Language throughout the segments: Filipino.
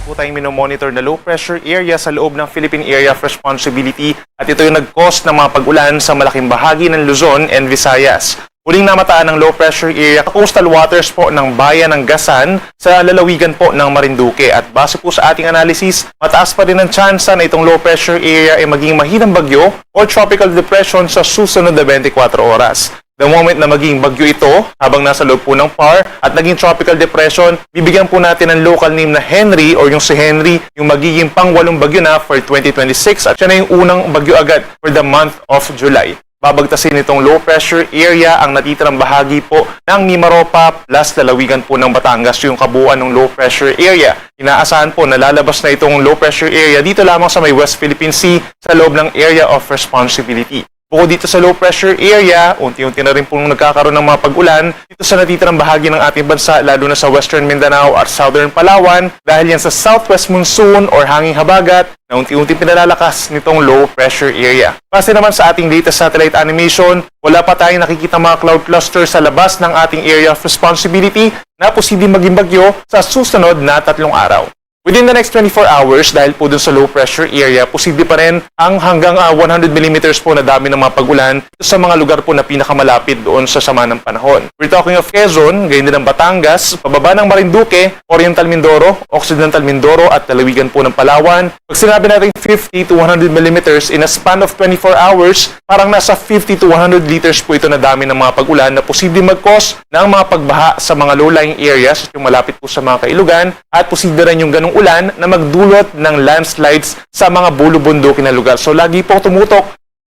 po tayong minomonitor na low pressure area sa loob ng Philippine Area of Responsibility at ito yung nag-cause ng mga pag-ulan sa malaking bahagi ng Luzon and Visayas. Huling namataan ng low pressure area coastal waters po ng bayan ng Gasan sa lalawigan po ng Marinduque. At base po sa ating analysis, mataas pa rin ang tsansa na itong low pressure area ay maging mahinang bagyo o tropical depression sa susunod na 24 oras. The moment na maging bagyo ito, habang nasa loob po ng PAR at naging tropical depression, bibigyan po natin ng local name na Henry or yung si Henry, yung magiging pang-walong bagyo na for 2026 at siya na yung unang bagyo agad for the month of July. Babagtasin itong low pressure area ang natitirang bahagi po ng Mimaropa plus lalawigan po ng Batangas, yung kabuuan ng low pressure area. Inaasahan po na lalabas na itong low pressure area dito lamang sa may West Philippine Sea sa loob ng Area of Responsibility. Bukod dito sa low pressure area, unti-unti na rin pong nagkakaroon ng mga pag-ulan dito sa natitirang bahagi ng ating bansa, lalo na sa Western Mindanao at Southern Palawan dahil yan sa southwest monsoon or hanging habagat na unti-unti pinalalakas nitong low pressure area. Base naman sa ating latest satellite animation, wala pa tayong nakikita mga cloud clusters sa labas ng ating area of responsibility na posibleng maging bagyo sa susunod na 3 araw. Within the next 24 hours, dahil po dun sa low pressure area, posible pa rin ang hanggang 100 mm po na dami ng mga pag-ulan sa mga lugar po na pinakamalapit doon sa sama ng panahon. We're talking of Quezon, gayon din ng Batangas, pababa ng Marinduque, Oriental Mindoro, Occidental Mindoro at lalawigan po ng Palawan. Pag sinabi natin 50 to 100 mm in a span of 24 hours, parang nasa 50 to 100 liters po ito na dami ng mga pag-ulan na posible mag-cause ng mga pagbaha sa mga low-lying areas, yung malapit po sa mga kailugan, at posible rin yung ganong ulan na magdulot ng landslides sa mga bulubundukin na lugar. So lagi po tumutok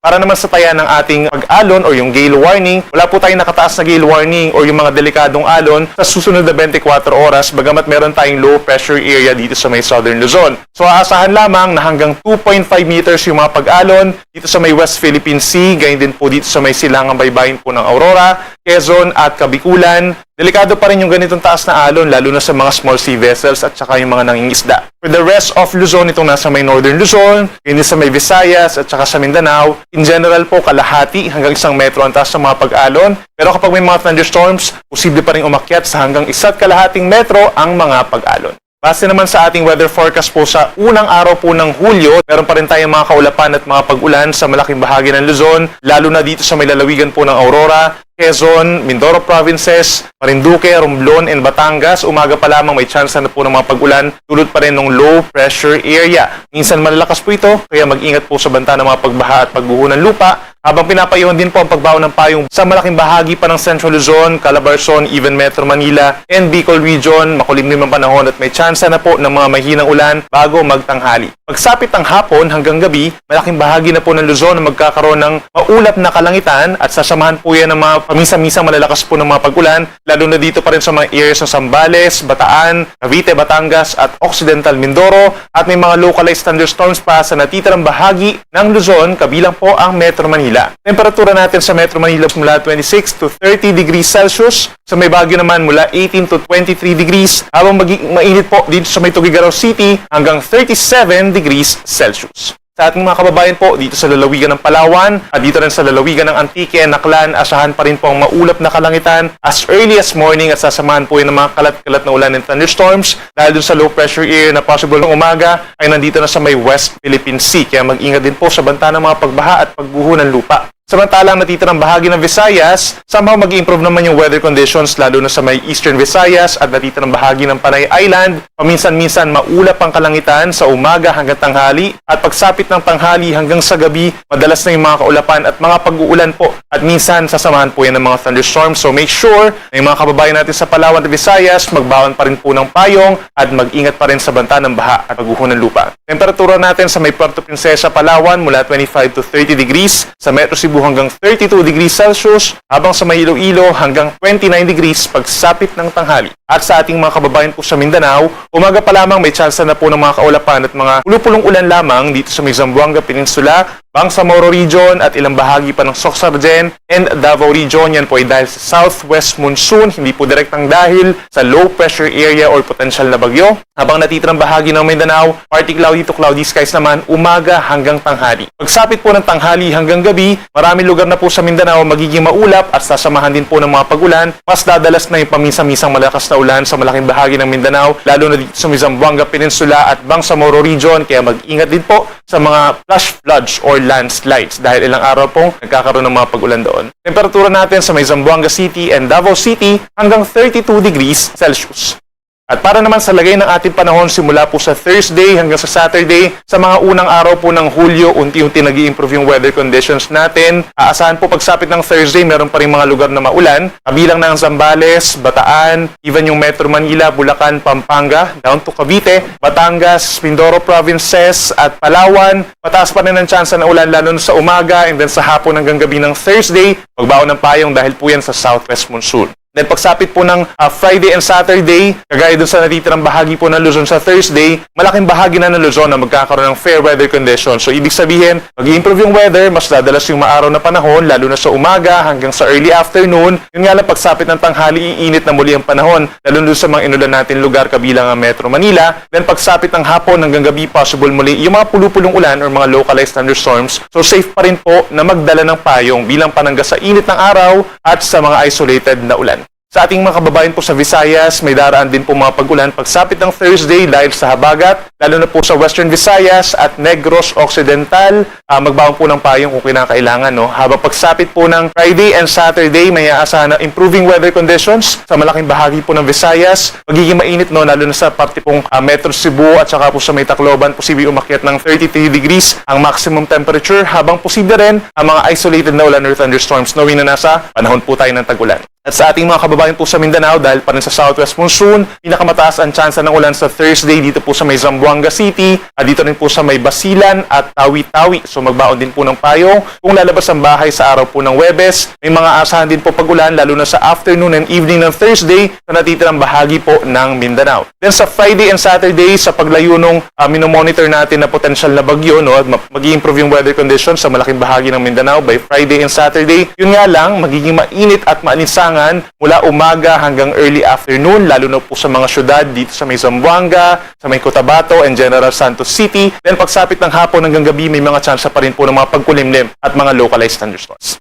para naman sa taya ng ating pag-alon o yung gale warning. Wala po tayong nakataas na gale warning o yung mga delikadong alon sa susunod na 24 oras bagamat meron tayong low pressure area dito sa may Southern Luzon. So aasahan lamang na hanggang 2.5 meters yung mga pag-alon dito sa may West Philippine Sea, gayon din po dito sa may silangang baybayin po ng Aurora, Quezon at Kabikulan. Delikado pa rin yung ganitong taas na alon lalo na sa mga small sea vessels at saka yung mga nangingisda. For the rest of Luzon, itong nasa may Northern Luzon, yun sa may Visayas at saka sa Mindanao, in general po kalahati hanggang 1 metro ang taas ng mga pag-alon. Pero kapag may mga thunderstorms, posible pa rin umakyat sa hanggang 1.5 metro ang mga pag-alon. Base naman sa ating weather forecast po sa unang araw po ng Hulyo, meron pa rin tayong mga kaulapan at mga pag-ulan sa malaking bahagi ng Luzon, lalo na dito sa may lalawigan po ng Aurora, Quezon, Mindoro Provinces, Marinduque, Romblon, and Batangas. Umaga pa lamang may chance na po ng mga pag-ulan, tulad pa rin ng low pressure area. Minsan malalakas po ito, kaya mag-ingat po sa banta ng mga pagbaha at pagguho ng lupa. Habang pinapayuhan din po ang pagbaho ng payong sa malaking bahagi pa ng Central Luzon, Calabarzon, even Metro Manila, and Bicol Region, makulimlim ang panahon at may chance na po ng mga mahinang ulan bago magtanghali. Pagsapit ng hapon hanggang gabi, malaking bahagi na po ng Luzon na magkakaroon ng maulap na kalangitan at sasamahan po yan ng mga paminsan-minsang malalakas po ng mga pag-ulan, lalo na dito pa rin sa mga areas ng Zambales, Bataan, Cavite, Batangas at Occidental Mindoro at may mga localized thunderstorms pa sa natitirang bahagi ng Luzon, kabilang po ang Metro Manila. Temperatura natin sa Metro Manila mula 26 to 30 degrees Celsius, sa may Baguio naman mula 18 to 23 degrees, habang mainit po dito sa may Tuguegarao City hanggang 37 degrees Celsius. Sa ating mga kababayan po dito sa lalawigan ng Palawan at dito rin sa lalawigan ng Antique and Naklan, asahan pa rin po ang maulap na kalangitan as early as morning at sasamahan po yung mga kalat-kalat na ulan and thunderstorms dahil dun sa low pressure area na possible ng umaga ay nandito na sa may West Philippine Sea. Kaya mag-ingat din po sa banta ng mga pagbaha at pagguho ng lupa. Samantalang natitirang bahagi ng Visayas, somehow mag-improve naman yung weather conditions lalo na sa may Eastern Visayas at natitirang bahagi ng Panay Island. Paminsan-minsan maulap ang kalangitan sa umaga hanggang tanghali at pagsapit ng tanghali hanggang sa gabi, madalas na yung mga kaulapan at mga pag-uulan po at minsan sasamahan po yan ng mga thunderstorms. So make sure na yung mga kababayan natin sa Palawan at Visayas, magbawan pa rin po ng payong at mag-ingat pa rin sa banta ng baha at pagguho ng lupa. Temperatura natin sa may Puerto Princesa, Palawan mula 25 to 30 degrees, sa Metro Cebu hanggang 32 degrees Celsius, habang sa may Iloilo hanggang 29 degrees pagsapit ng tanghali. At sa ating mga kababayan po sa Mindanao, umaga pa lamang may chance na po ng mga kaulapan at mga pulupulong ulan lamang dito sa may Zamboanga Peninsula, Bangsamoro Region at ilang bahagi pa ng Sorsogon and Davao Region. Yan po ay dahil sa southwest monsoon, hindi po direktang dahil sa low pressure area or potential na bagyo. Habang natitirang bahagi ng Mindanao, partly cloudy to cloudy skies naman umaga hanggang tanghali. Pagsapit po ng tanghali hanggang gabi, maraming lugar na po sa Mindanao magiging maulap at sasamahan din po ng mga pagulan. Mas dadalas na yung paminsan-minsang malakas na ulan sa malaking bahagi ng Mindanao, lalo na dito sa Zamboanga Peninsula at Bangsamoro Region. Kaya mag-ingat din po sa mga flash floods or landslides dahil ilang araw pong nagkakaroon ng mga pagulan doon. Temperatura natin sa may Zamboanga City and Davao City hanggang 32 degrees Celsius. At para naman sa lagay ng ating panahon simula po sa Thursday hanggang sa Saturday, sa mga unang araw po ng Hulyo, unti-unti nag-i-improve yung weather conditions natin. Aasahan po pagsapit ng Thursday, meron pa rin mga lugar na maulan. Kabilang ng Zambales, Bataan, even yung Metro Manila, Bulacan, Pampanga, down to Cavite, Batangas, Mindoro Provinces at Palawan. Mataas pa rin ang tsansa na ulan lalo na sa umaga and then sa hapon hanggang gabi ng Thursday, magbaon ng payong dahil po yan sa southwest monsoon. Then pagsapit po ng Friday and Saturday, kagaya dun sa natitirang bahagi po ng Luzon sa Thursday, malaking bahagi na ng Luzon na magkakaroon ng fair weather conditions. So ibig sabihin, mag-i-improve yung weather, mas dadalas yung maaraw na panahon, lalo na sa umaga hanggang sa early afternoon. Yun nga lang, pagsapit ng tanghali, iinit na muli ang panahon, lalo na sa mga inulan natin lugar kabilang ang Metro Manila. Then pagsapit ng hapon hanggang gabi, possible muli yung mga pulupulong ulan or mga localized thunderstorms. So safe pa rin po na magdala ng payong bilang panangga sa init ng araw at sa mga isolated na ulan. Sa ating mga kababayan po sa Visayas, may daraan din po mga pag-ulan pagsapit ng Thursday dahil sa habagat, lalo na po sa Western Visayas at Negros Occidental. Magbaon po ng payong kung kinakailangan. No? Habang pagsapit po ng Friday and Saturday, may aasahan na improving weather conditions sa malaking bahagi po ng Visayas. Magiging mainit, no? Lalo na sa parte pong Metro Cebu at saka po sa may Tacloban, posible umakyat ng 33 degrees ang maximum temperature, habang posible rin ang mga isolated na ulan or thunderstorms, knowing na nasa panahon po tayo ng tag-ulan. At sa ating mga kababayan po sa Mindanao, dahil pa rin sa southwest monsoon, pinakamataas ang tsansa ng ulan sa Thursday dito po sa may Zamboanga City, at dito rin po sa may Basilan at Tawi-Tawi. So magbaon din po ng payong kung lalabas ang bahay sa araw po ng Huwebes. May mga asahan din po pag-ulan lalo na sa afternoon and evening ng Thursday na natitirang bahagi po ng Mindanao. Then sa Friday and Saturday, sa paglayo nung minomonitor natin na potential na bagyo, no, mag-i-improve yung weather conditions sa malaking bahagi ng Mindanao by Friday and Saturday. Yun nga lang, magiging mainit at maalinsangan mula umaga hanggang early afternoon, lalo na po sa mga syudad dito sa may Zamboanga, sa may Cotabato and General Santos City. Then pagsapit ng hapon hanggang gabi, may mga tsansa pa rin po ng mga pagkulimlim at mga localized thunderstorms.